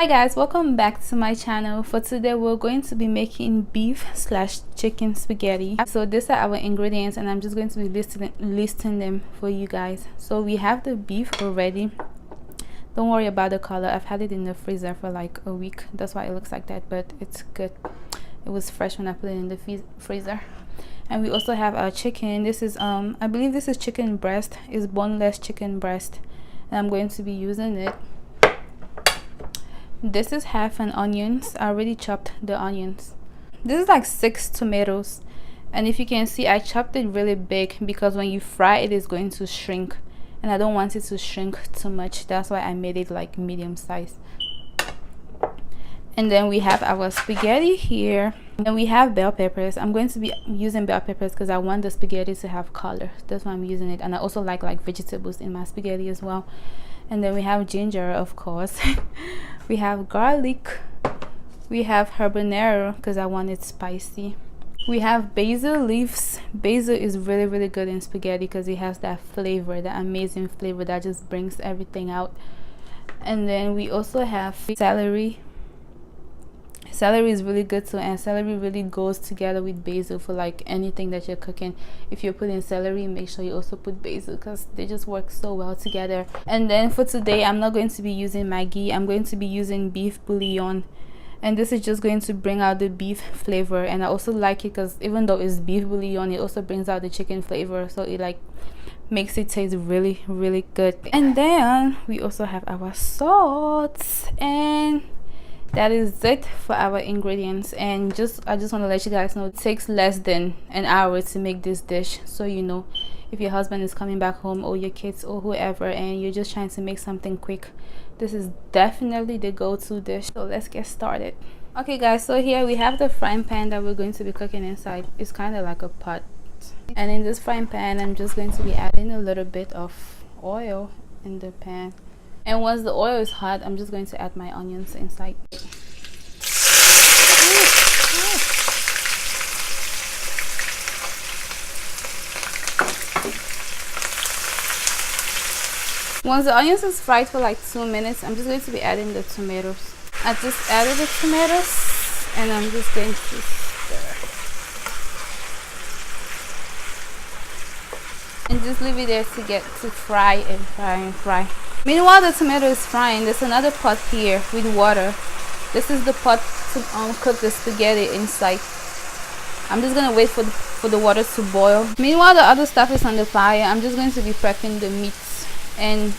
Hi guys, welcome back to my channel. For today we're going to be making beef slash chicken spaghetti. So these are our ingredients and I'm just going to be listing them for you guys. So we have the beef already. Don't worry about the color. I've had it in the freezer for like a week. That's why it looks like that, but it's good. It was fresh when I put it in the freezer. And we also have our chicken. This is I believe this is chicken breast. It's boneless chicken breast, and I'm going to be using it. This is half an onions. I already chopped the onions. This is like 6 tomatoes, and if you can see, I chopped it really big because when you fry it, it's going to shrink, and I don't want it to shrink too much. That's why I made it like medium size. And then we have our spaghetti here, and we have bell peppers. I'm going to be using bell peppers because I want the spaghetti to have color. That's why I'm using it. And I also like vegetables in my spaghetti as well. And then we have ginger, of course. We have garlic. We have habanero because I want it spicy. We have basil leaves. Basil is really good in spaghetti because it has that flavor, that amazing flavor that just brings everything out. And then we also have celery. Celery is really good too, and celery really goes together with basil for like anything that you're cooking. If you're putting celery, make sure you also put basil because they just work so well together. And then for today, I'm not going to be using Maggi. I'm going to be using beef bouillon, and this is just going to bring out the beef flavor. And I also like it because even though it's beef bouillon, it also brings out the chicken flavor, so it like makes it taste really good. And then we also have our salt, and that is it for our ingredients. And I just want to let you guys know it takes less than an hour to make this dish. So you know, if your husband is coming back home or your kids or whoever and you're just trying to make something quick, this is definitely the go-to dish. So let's get started. Okay guys, so here we have the frying pan that we're going to be cooking inside. It's kind of like a pot, and in this frying pan I'm just going to be adding a little bit of oil in the pan. And once the oil is hot, I'm just going to add my onions inside. Once the onions is fried for like 2 minutes, I'm just going to be adding the tomatoes. I just added the tomatoes and I'm just going to stir. And just leave it there to get to fry and fry and fry. Meanwhile the tomato is frying, there's another pot here with water. This is the pot to cook the spaghetti inside. I'm just gonna wait for the water to boil. Meanwhile the other stuff is on the fire. I'm just going to be prepping the meats. And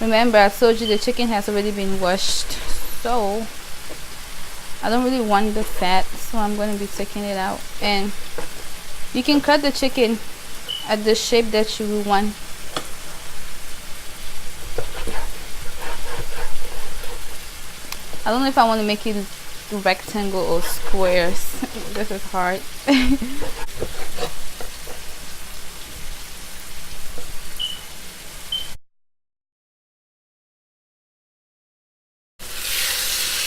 remember, I told you the chicken has already been washed, so I don't really want the fat, so I'm going to be taking it out. And you can cut the chicken at the shape that you want. I don't know if I want to make it rectangle or squares. This is hard.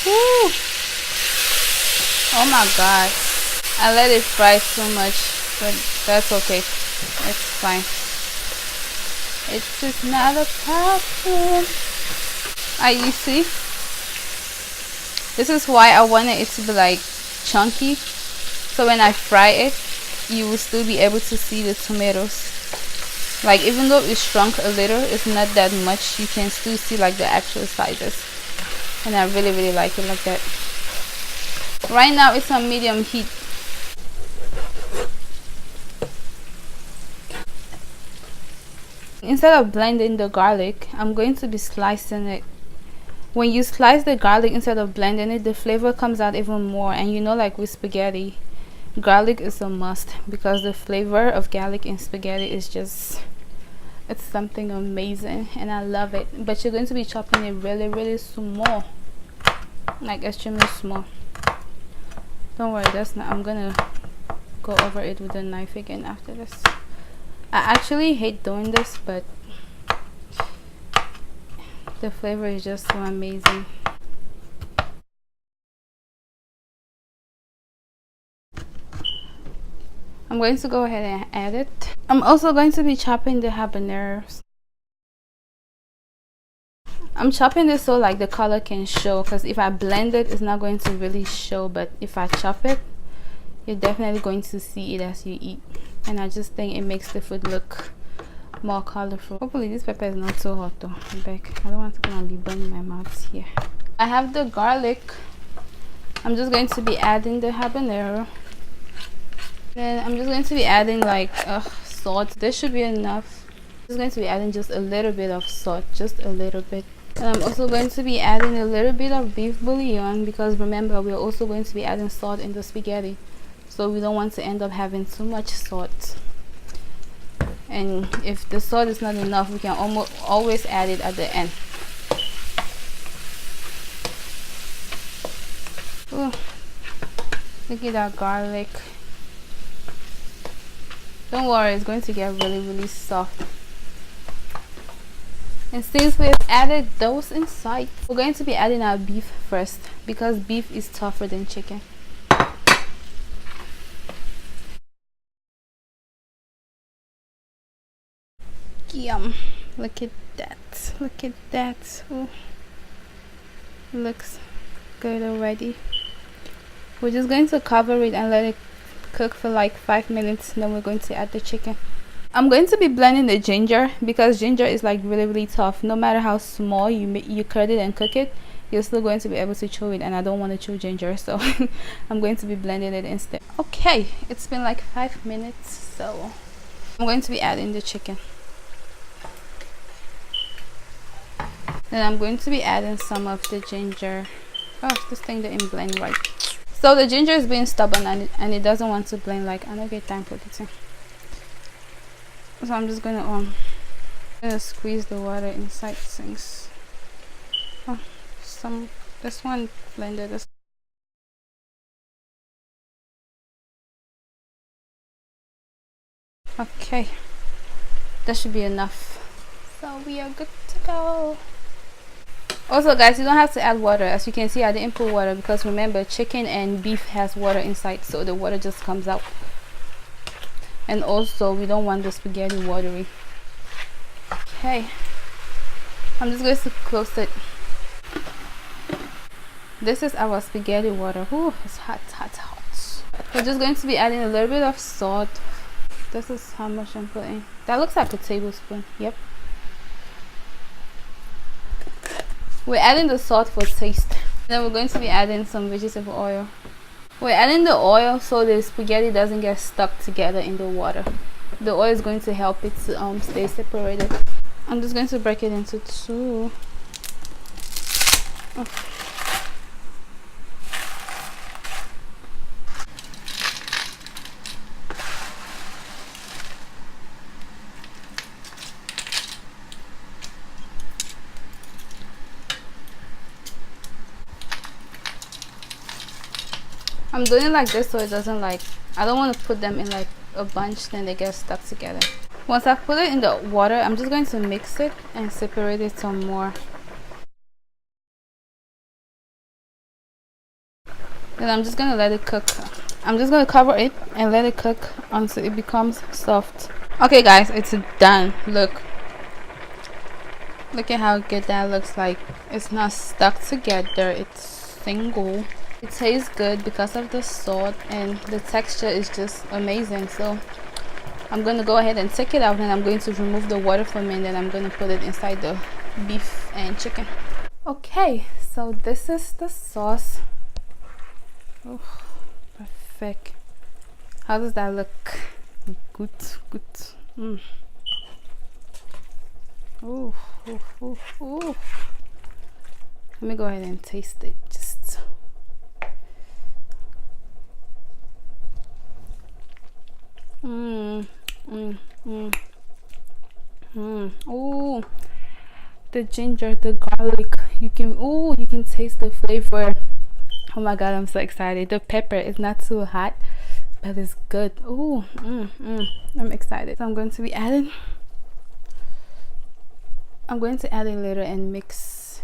Woo. Oh my god, I let it fry too much, but that's okay. It's fine. It's just not a problem. You see, this is why I wanted it to be like chunky, so when I fry it you will still be able to see the tomatoes. Like even though it's shrunk a little, it's not that much, you can still see like the actual sizes. And I really like it like that. Right now it's on medium heat. Instead of blending the garlic, I'm going to be slicing it. When you slice the garlic instead of blending it, the flavor comes out even more. And you know, like with spaghetti, garlic is a must because the flavor of garlic in spaghetti is just, it's something amazing and I love it. But you're going to be chopping it really small, like extremely small. Don't worry, that's not, I'm gonna go over it with a knife again after this. I actually hate doing this, but the flavor is just so amazing. I'm going to go ahead and add it. I'm also going to be chopping the habaneros. I'm chopping this so like the color can show, because if I blend it, it's not going to really show, but if I chop it, you're definitely going to see it as you eat. And I just think it makes the food look more colorful. Hopefully this pepper is not so hot though. I don't want to be burning my mouth here. I have the garlic. I'm just going to be adding the habanero. Then I'm just going to be adding like salt. This should be enough. I'm just going to be adding just a little bit of salt, just a little bit. And I'm also going to be adding a little bit of beef bouillon, because remember, we're also going to be adding salt in the spaghetti, so we don't want to end up having too much salt. And if the salt is not enough, we can always add it at the end. Ooh, look at that garlic. Don't worry, it's going to get really soft. And since we've added those inside, we're going to be adding our beef first, because beef is tougher than chicken. Yum. Look at that. Look at that. Ooh. Looks good already. We're just going to cover it and let it cook for like 5 minutes. Then we're going to add the chicken. I'm going to be blending the ginger, because ginger is like really tough. No matter how small you cut it and cook it, you're still going to be able to chew it, and I don't want to chew ginger, so I'm going to be blending it instead. Okay, it's been like 5 minutes, so I'm going to be adding the chicken. Then I'm going to be adding some of the ginger. Oh, this thing didn't blend right. So the ginger is being stubborn, and it doesn't want to blend. Like, I don't get time for it. So I'm just gonna squeeze the water inside things. Oh, this one blended this. Okay, that should be enough. So we are good to go. Also guys, you don't have to add water. As you can see, I didn't put water, because remember, chicken and beef has water inside, so the water just comes out. And also, we don't want the spaghetti watery. Okay, I'm just going to close it. This is our spaghetti water. Ooh, it's hot. We're just going to be adding a little bit of salt. This is how much I'm putting. That looks like a tablespoon. Yep. We're adding the salt for taste. Then we're going to be adding some vegetable oil. We're adding the oil so the spaghetti doesn't get stuck together in the water. The oil is going to help it to stay separated. I'm just going to break it into two. Oh. I'm doing it like this so it doesn't like, I don't want to put them in like a bunch, then they get stuck together. Once I put it in the water, I'm just going to mix it and separate it some more. Then I'm just going to let it cook. I'm just going to cover it and let it cook until it becomes soft. Okay guys, it's done. Look at how good that looks. Like, it's not stuck together, it's single. It tastes good because of the salt, and the texture is just amazing. So I'm going to go ahead and take it out, and I'm going to remove the water from it, and then I'm going to put it inside the beef and chicken. Okay, so this is the sauce. Oh, perfect. How does that look? Good. Oh. Let me go ahead and taste it. Just Oh, the ginger, the garlic, you can taste the flavor. Oh my god, I'm so excited. The pepper is not too hot, but it's good. Oh, I'm excited. So I'm going to add a little and mix,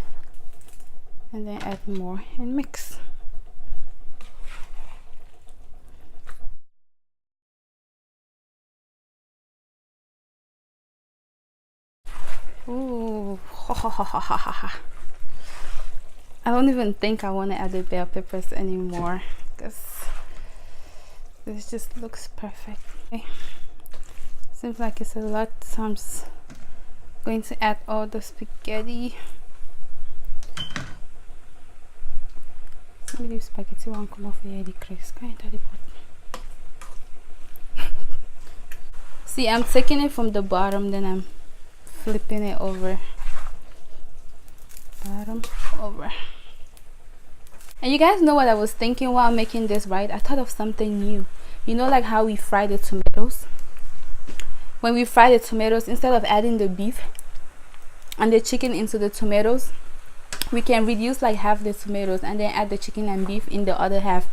and then add more and mix. Ooh, I don't even think I want to add the bell peppers anymore because this just looks perfect. Okay. Seems like it's a lot, so I'm just going to add all the spaghetti. Some of the spaghetti won't come off here, the cracks. See, I'm taking it from the bottom, then I'm flipping it over. Bottom over. And you guys know what I was thinking while making this, right? I thought of something new. You know, like how we fry the tomatoes? When we fry the tomatoes, instead of adding the beef and the chicken into the tomatoes, we can reduce like half the tomatoes and then add the chicken and beef in the other half.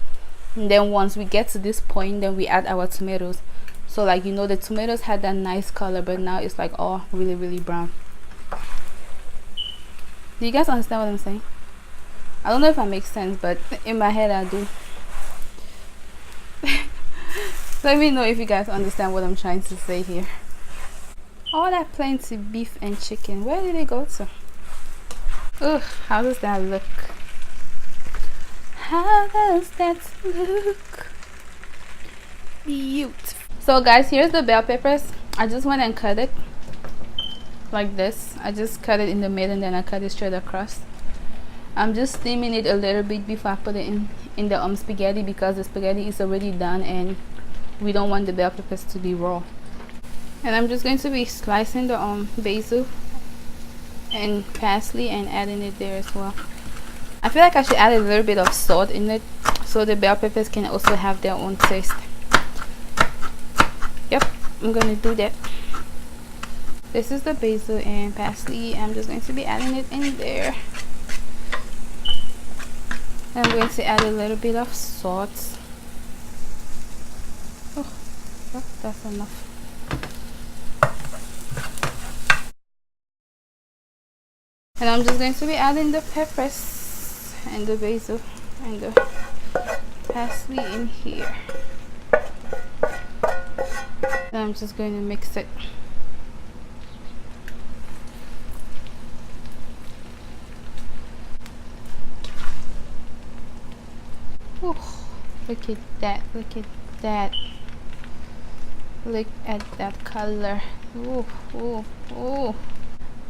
And then once we get to this point, then we add our tomatoes. So like, you know, the tomatoes had that nice color, but now it's like all really brown. Do you guys understand what I'm saying? I don't know if that makes sense, but in my head I do. Let me know if you guys understand what I'm trying to say here. All that plenty beef and chicken, where did it go to? Ugh, how does that look? How does that look? Beautiful. So guys, here's the bell peppers. I just went and cut it like this. I just cut it in the middle and then I cut it straight across. I'm just steaming it a little bit before I put it in the spaghetti, because the spaghetti is already done and we don't want the bell peppers to be raw. And I'm just going to be slicing the basil and parsley and adding it there as well. I feel like I should add a little bit of salt in it so the bell peppers can also have their own taste. Yep, I'm gonna do that. This is the basil and parsley. I'm just going to be adding it in there. I'm going to add a little bit of salt. Oh, that's enough. And I'm just going to be adding the peppers and the basil and the parsley in here. And I'm just going to mix it. Ooh, look at that, look at that. Look at that color. Ooh, ooh, ooh.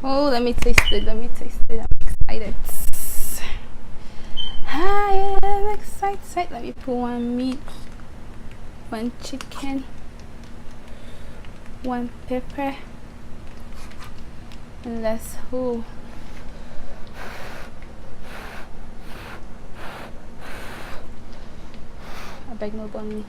Oh, let me taste it, let me taste it. I'm excited. I am excited. Let me put one meat, one chicken, one pepper, and let's ooh. I beg no bun.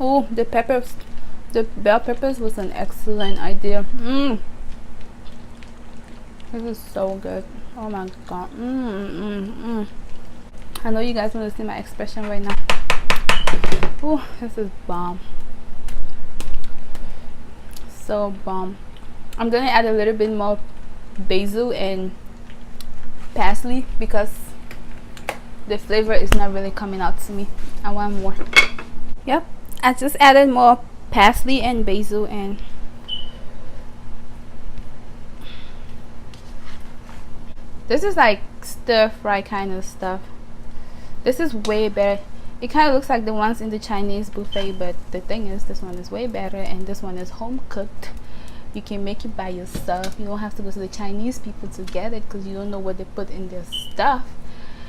Oh, the peppers, the bell peppers was an excellent idea. This is so good. Oh my god. I know you guys want to see my expression right now. Oh, this is bomb. So bomb. I'm gonna add a little bit more basil and parsley because the flavor is not really coming out to me. I want more. Yep, I just added more parsley and basil, and this is like stir fry kind of stuff. This is way better. It kind of looks like the ones in the Chinese buffet, but the thing is, this one is way better, and this one is home cooked. You can make it by yourself. You don't have to go to the Chinese people to get it because you don't know what they put in their stuff.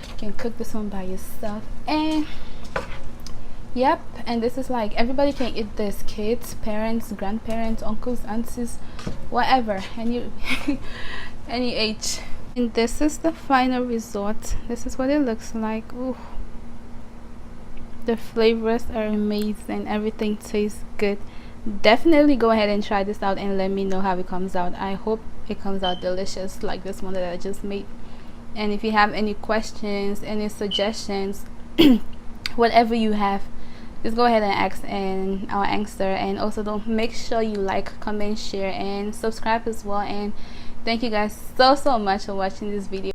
You can cook this one by yourself. And yep, and this is like everybody can eat this. Kids, parents, grandparents, uncles, aunties, whatever, any any age. And this is the final result. This is what it looks like. Ooh, the flavors are amazing. Everything tastes good. Definitely go ahead and try this out and let me know how it comes out. I hope it comes out delicious like this one that I just made. And if you have any questions, any suggestions, whatever you have, just go ahead and ask and I'll answer. And also don't make sure you like, comment, share, and subscribe as well. And thank you guys so much for watching this video.